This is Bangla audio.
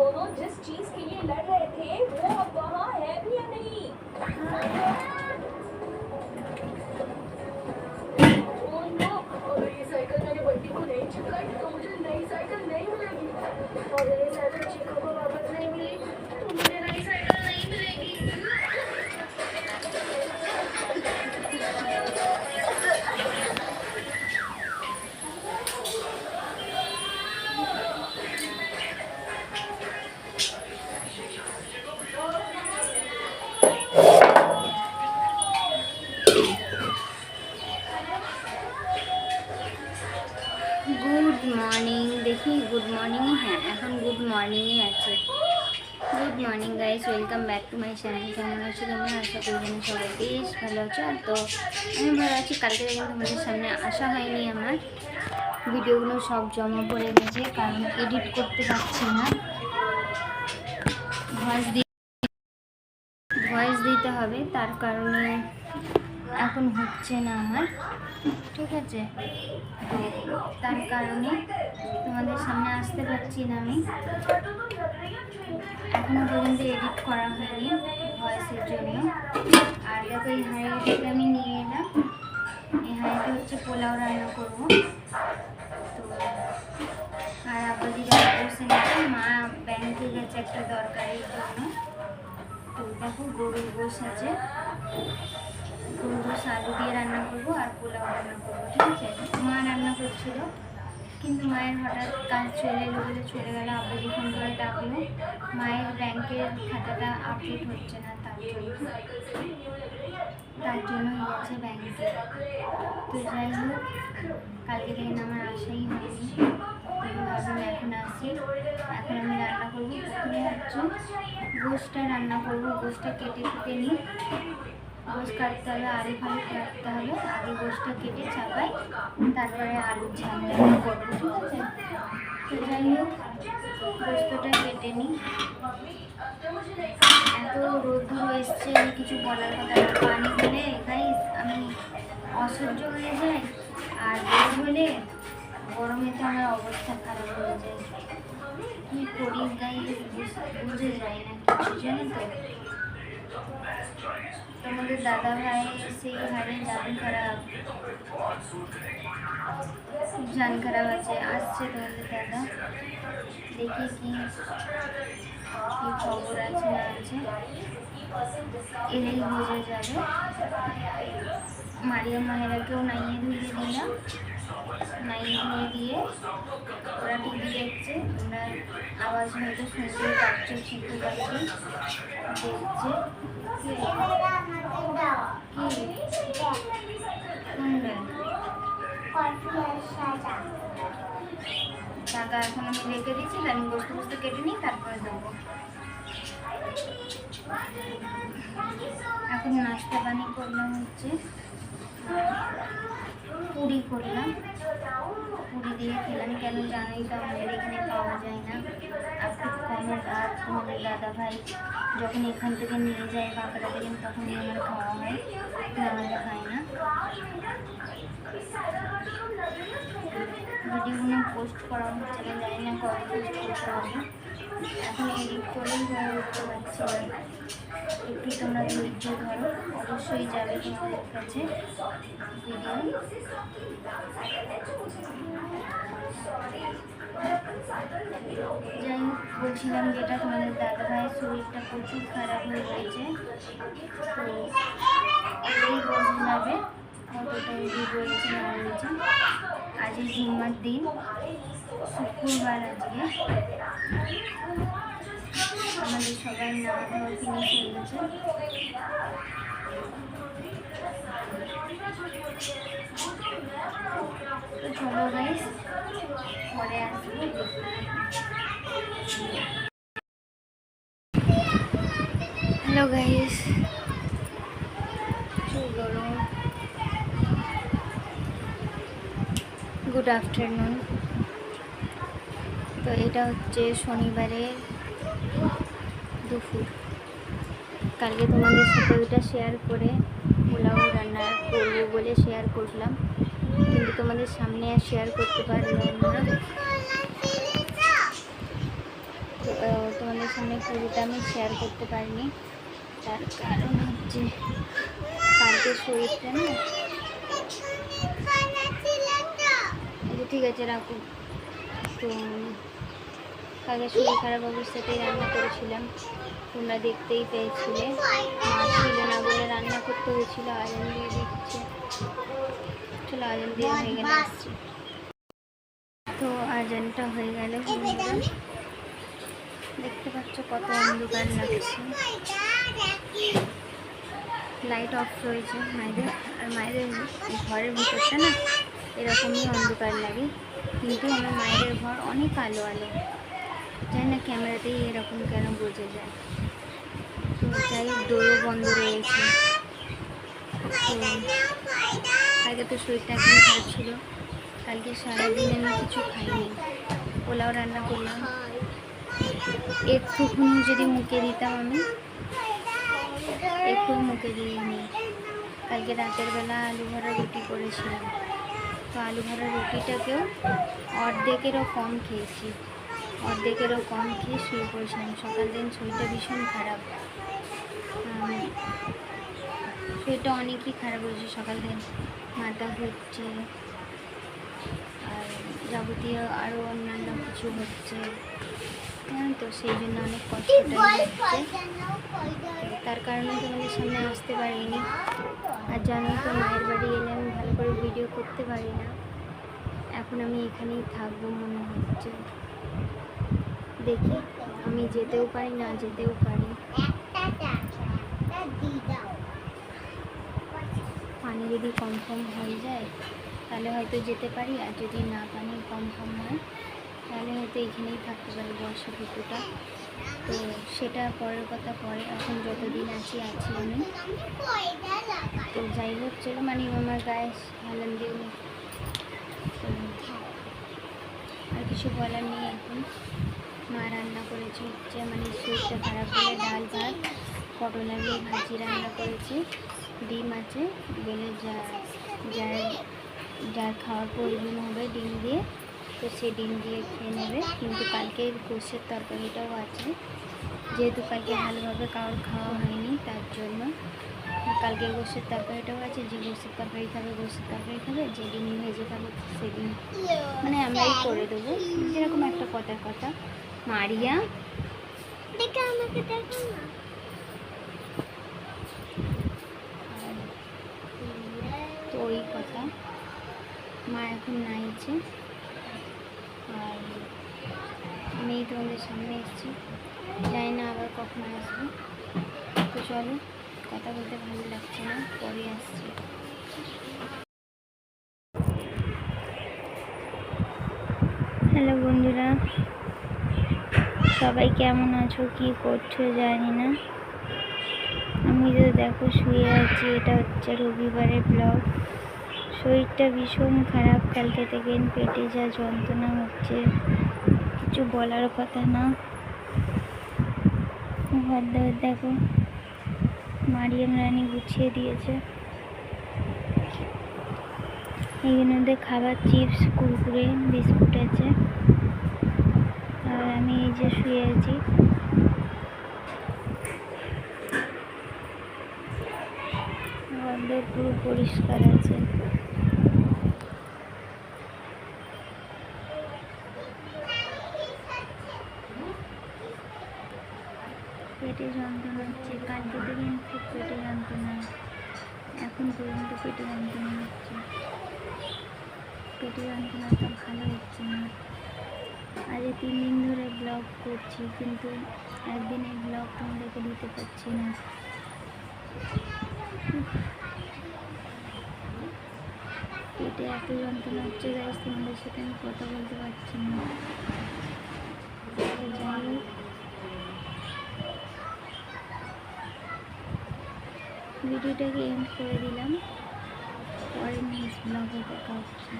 दोनों जिस चीज के लिए लड़ रहे थे वो अब वहाँ है भी या नहीं? ओह नो, अगर ये साइकिल मेरे बंटी को नहीं चिपकाई तो मुझे नई साइकिल नहीं मिलेगी। और ये साइकिल चीकू को वापस नहीं मिली तो मुझे नई साइकिल नहीं मिलेगी। গুড মর্নিং, দেখি গুড মর্নিংই, হ্যাঁ এখন গুড মর্নিংই আছে। Good morning guys, welcome back to my channel. কেমন আছো তোমরা? আশা করি যেন সবাই বেশ ভালো আছো। আর তো আমি ভালো আছি। কালকে কিন্তু তোমাদের সামনে আসা হয়নি, আমার ভিডিওগুলো সব জমা পড়ে গেছে কারণ এডিট করতে পারছি না। ভয়েস দিতে হবে, তার কারণে এখন হচ্ছে না আমার, ঠিক আছে? তো তার কারণে তোমাদের সামনে আসতে পারছি না আমি। এখনও পর্যন্ত এডিট করা হয়নি ভয়েসের জন্য। আর দেখো এই হাঁড়িটাকে আমি নিয়ে এলাম। এই হাঁড়িতে হচ্ছে পোলাও রান্না করবো। তো আর আব্বাজিরা বসে গেছে, মা ব্যাংকে গেছে একটা দরকারের জন্য। তো দেখো গরুর গোশ আছে, গরুর গোশ আলু দিয়ে রান্না করবো আর পোলাও রান্না করবো, ঠিক আছে? মা রান্না করছিল কিন্তু মায়ের হঠাৎ কাজ চলে এলো বলে চলে গেল। আব্বাজি ফোন করে ডাকলো, মায়ের ব্যাংকের খাতাটা আপডেট হচ্ছে না, তার জন্য গেছে ব্যাংকে। তো যাই হোক, কালকে থেকে আমার আশাই হয়নি, ভাবলাম এখন আসি। এখন আমি রান্না করবো। প্রথমে হচ্ছে গোশটা রান্না করবো। গোশটা কেটে কুটে নিই। গোশ কাটতে হবে, আলু ফালু কাটতে হবে। আগে গোশটা কেটে চাপাই, তারপরে আলুর ঝাল রান্না করবো, ঠিক আছে? তো যাই হোক, গোশটা কেটে নিই। এত রোদ্দুর এসছে, আমি কিছু বলার কথা না। পানি হলে গাইস আমি অসহ্য হয়ে যায়, আর রোদ হলে গরমে তো আমার অবস্থা খারাপ হয়ে যায়। কী করি গাইস বুঝে যায় না কিছু, জানো তো? তোমাদের দাদা ভাই সেই হারে জান খারাপ আছে। আসছে তোমাদের দাদা, দেখি কি খবর আছে না আছে, এলেই বোঝা যাবে। মারিয়া মাহেরাকেও নাইয়ে ধুয়ে দিলাম। নাইয়ে ধুয়ে দিয়ে ওরা টিভি দেখছে। তোমরা আওয়াজ হয়তো শুনতে পাচ্ছ, শিখতে পাচ্ছি দেখছে। টাকা এখন আমি রেখে দিচ্ছি, আমি বসতে বসতে কেটে নিই, তারপরে দেবো। এখন নাস্তা পানি করলাম, হচ্ছে পুরি করলাম। পুরি দিয়ে খেলাম। কেন জানোই তো আমাদের এখানে পাওয়া যায় না, আর খুব কমের। আর তোমাদের দাদা ভাই যখন এখান থেকে নিয়ে যায় বাঁকড়া থেকে, তখনই আমার খাওয়া হয়, আমাদের খায় না। ভিডিওগুলো পোস্ট করা হচ্ছে না, জানি না কবে পোস্ট করতে হবে। এখন এডিট করেই উঠতে পারছি না। একটু তোমরা ধৈর্য ধরো, অবশ্যই যাবে তোমাদের কাছে ভিডিও। যাই হোক, বলছিলাম যেটা, তোমাদের দাদা ভাইয়ের শরীরটা প্রচুর খারাপ হয়ে গেছে। তো এটাই বোঝা যাবে কতটা এগিয়ে রয়েছে না রয়েছে। আজই জুম্মার দিন, শুক্রবার আজকে। আমাদের সবাই নামা খাওয়া ফিনিশ হয়ে গেছে। তো চলো গাইস, পরে আসবো। Hello guys, good afternoon. তো এটা হচ্ছে শনিবারের দুপুর। কালকে তোমাদের সাথে ওইটা শেয়ার করে পোলাও রান্না করবো বলে শেয়ার করলাম, কিন্তু তোমাদের সামনে আর শেয়ার করতে পারলাম না। সামনে পুরোটা আমি শেয়ার করতে পারিনি, তার কারণ হচ্ছে কালকে শরীরটা না, ঠিক আছে রাখো। তো কালকে শরীর খারাপ অবস্থাতেই রান্না করেছিলাম, তোমরা দেখতেই পেয়েছিলে। মা ছিল না বলে রান্না করতে হয়েছিল। আজান দিয়ে দিচ্ছে, চলো আজান দিয়ে হয়ে গেলে আসছি। তো আজানটা হয়ে গেলে দেখতে পাচ্ছ কত অন্ধকার লাগছে, লাইট অফ রয়েছে মায়েদের। আর মায়েদের ঘরের ভিতরটা না এরকমই অন্ধকার লাগে, কিন্তু আমার মায়েদের ঘর অনেক আলো আলো, জানি না ক্যামেরাতেই এরকম কেন বোঝা যায়। তো যাই হোক, ডোরও বন্ধ রয়েছে। আগে তো শরীরটা একদম খারাপ ছিল, কালকে সারাদিন আমি কিছু খাইনি, পোলাও রান্না করলাম, একটুখানি যদি মুখে দিতাম, আমি একটু মুখে দিইনি। কালকে রাতের বেলা আলু ভরা রুটি করেছিলাম, তো আলু ভরা রুটিটাকেও অর্ধেকেরও কম খেয়েছি, অর্ধেকেরও কম খেয়ে শুয়ে পড়েছিলাম। সকাল দিন শরীরটা ভীষণ খারাপ, শরীরটা অনেকই খারাপ হয়েছে সকাল দিন, মাথা ঘুরছে আর যাবতীয় আরও অন্যান্য কিছু হচ্ছে, তো সেই জন্য অনেক কষ্টটাই হচ্ছে। তার কারণে তোমাদের সামনে আসতে পারিনি। আর জানোই তো মায়ের বাড়ি এলে আমি ভালো করে ভিডিও করতে পারি না, এখন আমি এখানেই থাকবো মনে হচ্ছে। দেখি আমি যেতেও পারি, না যেতেও পারি। পানি যদি কনফার্ম হয়ে যায় তাহলে হয়তো যেতে পারি, আর যদি না পানি কনফার্ম হয় তাহলে হয়তো এখানেই থাকতে পারি বর্ষাটুকুটা। তো সেটা পরের কথা, পরে এখন যতদিন আছি আমি। তো যাই হোক, চলো মানে আমার গায়ে হেলান দিয়ে আর কিছু বলার নেই এখন। মা রান্না করেছে হচ্ছে মানে শরীরটা খারাপ হলে ডাল ভাত, পটল আলু ভাজি রান্না করেছি, ডিম আছে বেলে, যার খাওয়ার প্রয়োজন হবে ডিম দিয়ে, তো সে ডিম দিয়ে খেয়ে নেবে। কিন্তু কালকে গোশের তরকারিটাও আছে, যেহেতু কালকে ভালোভাবে কারোর খাওয়া হয়নি, তার জন্য কালকে গোশের তরকারিটাও আছে। যে গোশের তরকারি খাবে গোশের তরকারি খাবে, যে ডিম ভেজে খাবে সেদিন মানে আমরাই করে দেবো, যেরকম একটা কথার কথা। মারিয়া দেখে আমাকে দেখো না। তো ওই কথা, মা এখন নাইছে আর আমি তোমাদের সামনে এসেছি, জানি না আবার কখন আসবো। তো চলো, কথা বলতে ভালো লাগছে না, পরে আসছি। হ্যালো বন্ধুরা, সবাই কেমন আছো, কি করছো জানি না। আমি তো দেখো শুয়ে আছি, এটা হচ্ছে রবিবারের ব্লগ। শরীরটা ভীষণ খারাপ, কালকে থেকে পেটে যা যন্ত্রণা হচ্ছে কিছু বলার কথা না। ঘর দাওয়ার দেখো মারিয়াম রানী গুছিয়ে দিয়েছে, এইগুলোতে খাবার চিপস কুরকুরে বিস্কুট আছে, আর আমি এই যে শুয়ে আছি। ঘর পুরো পরিষ্কার আছে। পেটে যন্ত্রণা হচ্ছে, কালকে থেকে খুব পেটে যন্ত্রণা, এখন পর্যন্ত পেটে যন্ত্রণা হচ্ছে। পেটে যন্ত্রণাটা ভালো হচ্ছে না। আজ 3 দিন ধরে ব্লগ করছি, কিন্তু একদিনের ব্লগ তোমাদেরকে দিতে পারছি না। পেটে এত যন্ত্রণা হচ্ছে গাইস, তোমাদের সাথে আমি কথা বলতে পারছি না। যাই হোক, ভিডিওটাকে এন্ড করে দিলাম, পরে নেক্সট ব্লগে দেখা হচ্ছে।